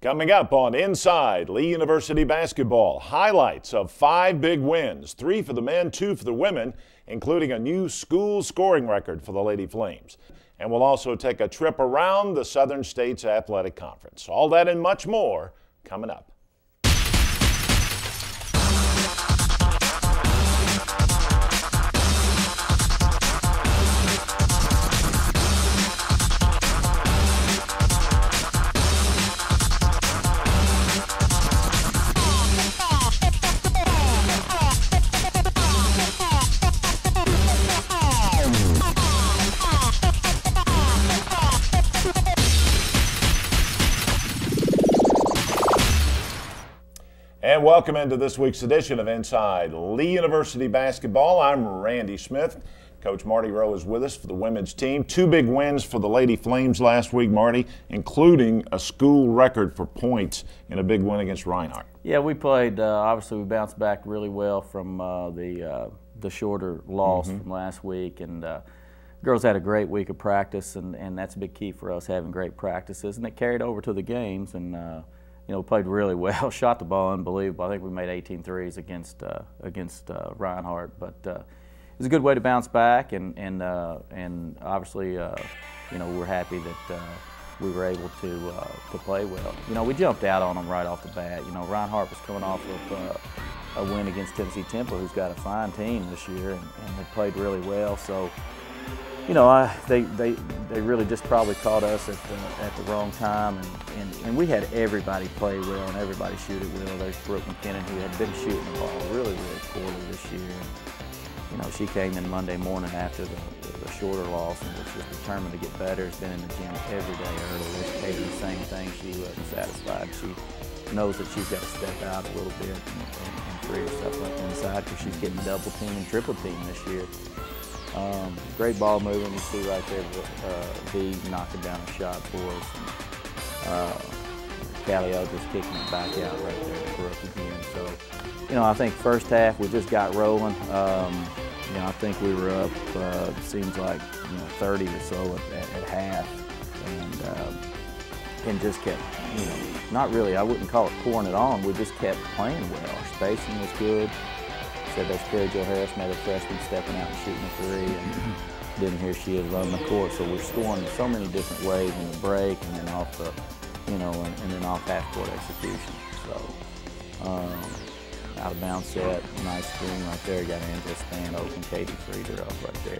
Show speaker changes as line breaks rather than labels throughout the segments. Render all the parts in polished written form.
Coming up on Inside Lee University Basketball, highlights of 5 big wins, 3 for the men, 2 for the women, including a new school scoring record for the Lady Flames. And we'll also take a trip around the Southern States Athletic Conference. All that and much more coming up. And welcome into this week's edition of Inside Lee University Basketball. I'm Randy Smith. Coach Marty Rowe is with us for the women's team. 2 big wins for the Lady Flames last week, Marty, including a school record for points in a big win against Reinhardt.
Yeah, we played, obviously we bounced back really well from the shorter loss from last week. And girls had a great week of practice, and that's a big key for us, having great practices. And it carried over to the games, and you know, played really well, shot the ball unbelievable. I think we made 18 threes against Reinhardt, but it was a good way to bounce back, and obviously, you know, we're happy that we were able to play well. You know, we jumped out on them right off the bat. You know, Reinhardt was coming off of a win against Tennessee Temple, who's got a fine team this year, and they played really well. So, you know, they really just probably caught us at the wrong time, and we had everybody play well and everybody shoot it well. There's Brooke McKinnon, who had been shooting the ball really poorly this year. And, you know, she came in Monday morning after the shorter loss and was just determined to get better. Has been in the gym every day early. Katie, the same thing. She wasn't satisfied. She knows that she's got to step out a little bit and free herself up inside, because she's getting double teamed and triple teamed this year. Great ball moving. You see right there, B knocking down a shot for us. Callio just kicking it back out right there to Brooke again. So, you know, I think first half we just got rolling. You know, I think we were up, seems like, you know, 30 or so at half, and just kept, you know, not really, I wouldn't call it pouring it on. We just kept playing well. Our spacing was good. Said that's Carrie Jo Harris, another freshman, stepping out and shooting a 3, and then here she is running the court. So we're scoring so many different ways in the break, and then off the, you know, and then off half-court execution. So out of bounds set, nice screen right there. Got Angela stand open. Katie freed her up right there.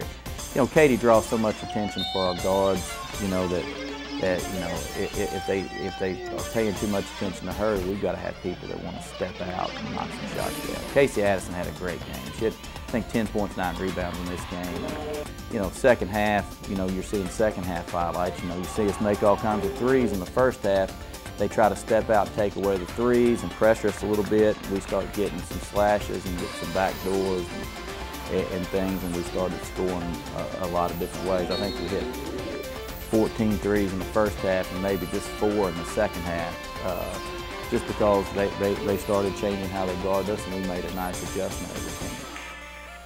You know, Katie draws so much attention for our guards. You know that you know, if they are paying too much attention to her, we've got to have people that want to step out and knock some shots down. Casey Addison had a great game. She had, I think, 10 points, 9 rebounds in this game. And, you know, second half, you know, you're seeing second half highlights. You know, you see us make all kinds of threes in the first half. They try to step out, take away the threes, and pressure us a little bit. We start getting some slashes and get some back doors and things, and we started scoring a lot of different ways. I think we hit 14 threes in the first half and maybe just 4 in the second half, just because they started changing how they guard us, and we made a nice adjustment as a team.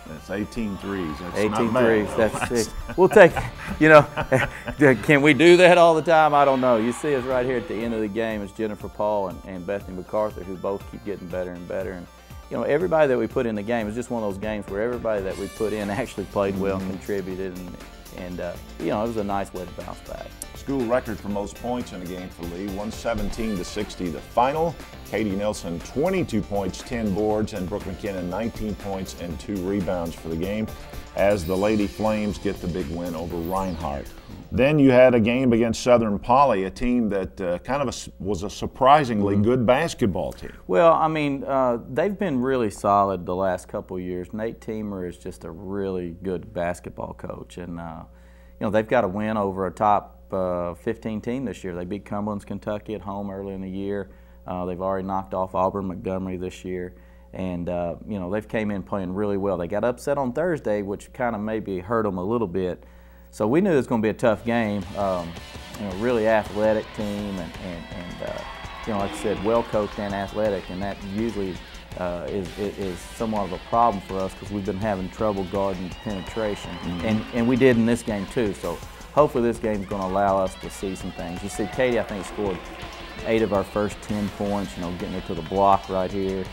That's 18 threes. That's
18 threes. That's 6. We'll take, you know, can we do that all the time? I don't know. You see us right here at the end of the game. It's Jennifer Paul and Bethany MacArthur, who both keep getting better and better. And, you know, everybody that we put in the game is just one of those games where everybody that we put in actually played well and contributed. And you know, it was a nice way to bounce back.
School record for most points in a game for Lee, 117-60 the final. Katie Nelson, 22 points, 10 boards, and Brooke McKinnon, 19 points and 2 rebounds for the game, as the Lady Flames get the big win over Reinhardt. Then you had a game against Southern Poly, a team that was a surprisingly good basketball team.
Well, I mean, they've been really solid the last couple of years. Nate Teamer is just a really good basketball coach, and you know, they've got a win over a top 15 team this year. They beat Cumberland's Kentucky at home early in the year. They've already knocked off Auburn Montgomery this year, and you know, they've came in playing really well. They got upset on Thursday, which kind of maybe hurt them a little bit. So we knew it was going to be a tough game. You know, really athletic team, and you know, like I said, well coached and athletic, and that usually is somewhat of a problem for us, because we've been having trouble guarding penetration, and we did in this game too. So hopefully this game is going to allow us to see some things. You see, Katie, I think, scored 8 of our first 10 points, getting her to the block right here.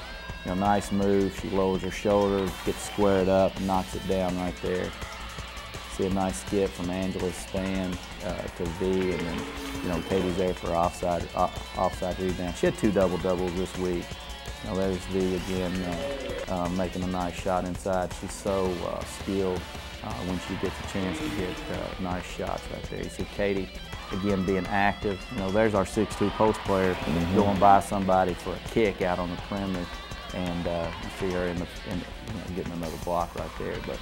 Nice move. She lowers her shoulder, gets squared up, and knocks it down right there. See a nice skip from Angela's span to V, and then Katie's there for offside rebound. She had 2 double-doubles this week. There's V again, making a nice shot inside. She's so skilled when she gets a chance to get nice shots right there. You see Katie again being active. There's our 6'2" post player going by somebody for a kick out on the perimeter, and you see her getting another block right there. But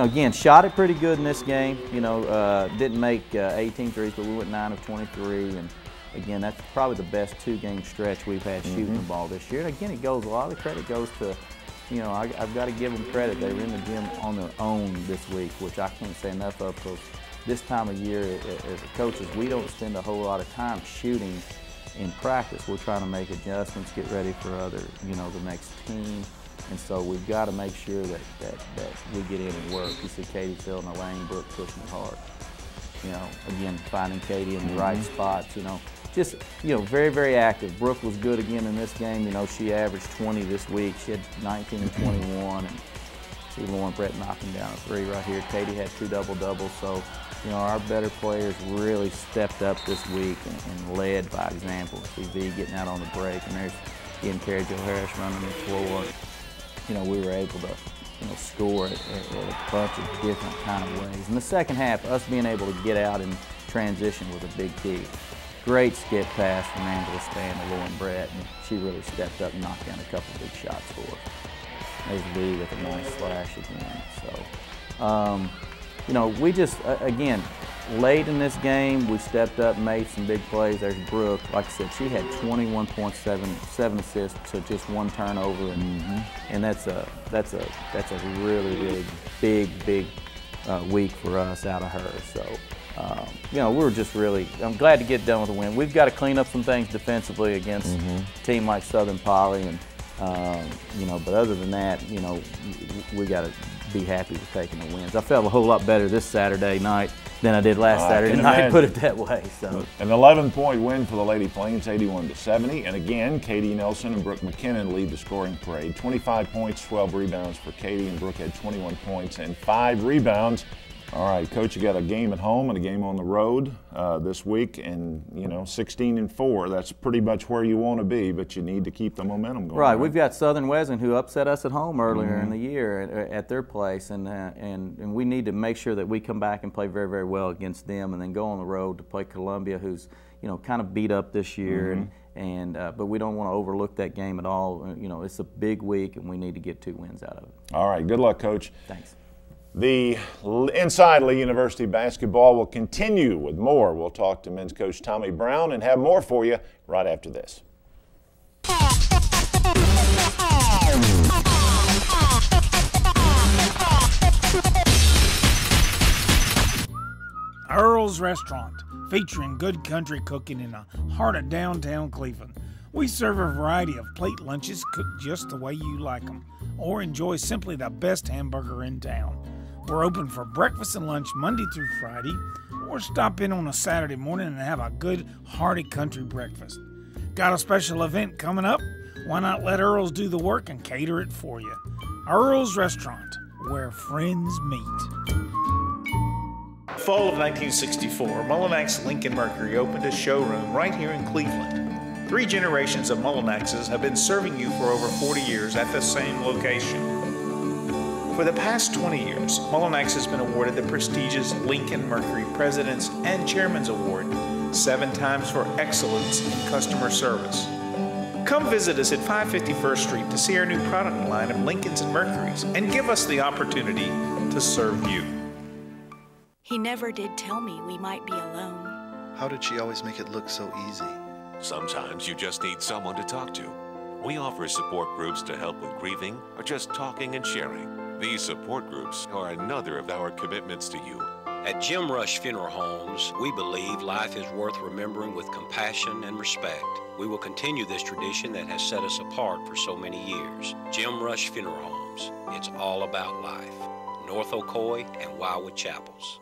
again, shot it pretty good in this game. Didn't make 18 threes, but we went 9 of 23, and again, that's probably the best 2-game stretch we've had shooting the ball this year. And again, a lot of the credit goes to, I've got to give them credit. They were in the gym on their own this week, which I can't say enough of, because this time of year, as coaches, we don't spend a whole lot of time shooting in practice. We're trying to make adjustments, get ready for the next team. And so we've got to make sure that we get in and work. You see Katie filling the lane, Brooke pushing it hard. Again, finding Katie in the right spots, just, very, very active. Brooke was good again in this game. She averaged 20 this week. She had 19 and 21. And see Lauren Brett knocking down a 3 right here. Katie had 2 double-doubles. So, our better players really stepped up this week and led by example. See V getting out on the break, and there's again Carrie Jo Harris running the floor. We were able to, score at a bunch of different kind of ways. In the second half, us being able to get out and transition was a big key. Great skip pass from Angela Span to Lauren Brett, and she really stepped up and knocked down a couple of big shots for us. There's Lee with a nice slash again. So, we just, again, late in this game, we stepped up and made some big plays. There's Brooke. Like I said, she had 21 points, 7 assists, so just 1 turnover, and that's a really, really big week for us out of her. So, we were just really, I'm glad to get done with the win. We've got to clean up some things defensively against a team like Southern Poly, and but other than that, we got to be happy with taking the wins. I felt a whole lot better this Saturday night than I did last Saturday night, put it that way. So
an 11-point win for the Lady Flames, 81-70. And again, Katie Nelson and Brooke McKinnon lead the scoring parade. 25 points, 12 rebounds for Katie, and Brooke had 21 points and 5 rebounds. All right, Coach, you got a game at home and a game on the road this week, and 16-4. That's pretty much where you want to be, but you need to keep the momentum going.
Right. We've got Southern Wesleyan, who upset us at home earlier in the year at their place, and we need to make sure that we come back and play very, very well against them, and then go on the road to play Columbia, who's kind of beat up this year, but we don't want to overlook that game at all. It's a big week, and we need to get 2 wins out of it.
All right. Good luck, Coach.
Thanks.
The Inside Lee University basketball will continue with more. We'll talk to men's coach Tommy Brown and have more for you right after this.
Earl's Restaurant, featuring good country cooking in the heart of downtown Cleveland. We serve a variety of plate lunches cooked just the way you like them, or enjoy simply the best hamburger in town. We're open for breakfast and lunch Monday through Friday, or stop in on a Saturday morning and have a good, hearty country breakfast. Got a special event coming up? Why not let Earl's do the work and cater it for you? Earl's Restaurant, where friends meet.
Fall of 1964, Mullinax Lincoln Mercury opened a showroom right here in Cleveland. 3 generations of Mullinaxes have been serving you for over 40 years at the same location. For the past 20 years, Mullinax has been awarded the prestigious Lincoln Mercury President's and Chairman's Award 7 times for excellence in customer service. Come visit us at 551st Street to see our new product line of Lincolns and Mercuries and give us the opportunity to serve you.
He never did tell me we might be alone.
How did she always make it look so easy?
Sometimes you just need someone to talk to. We offer support groups to help with grieving or just talking and sharing. These support groups are another of our commitments to you.
At Jim Rush Funeral Homes, we believe life is worth remembering with compassion and respect. We will continue this tradition that has set us apart for so many years. Jim Rush Funeral Homes, it's all about life. North Ocoee and Wildwood Chapels.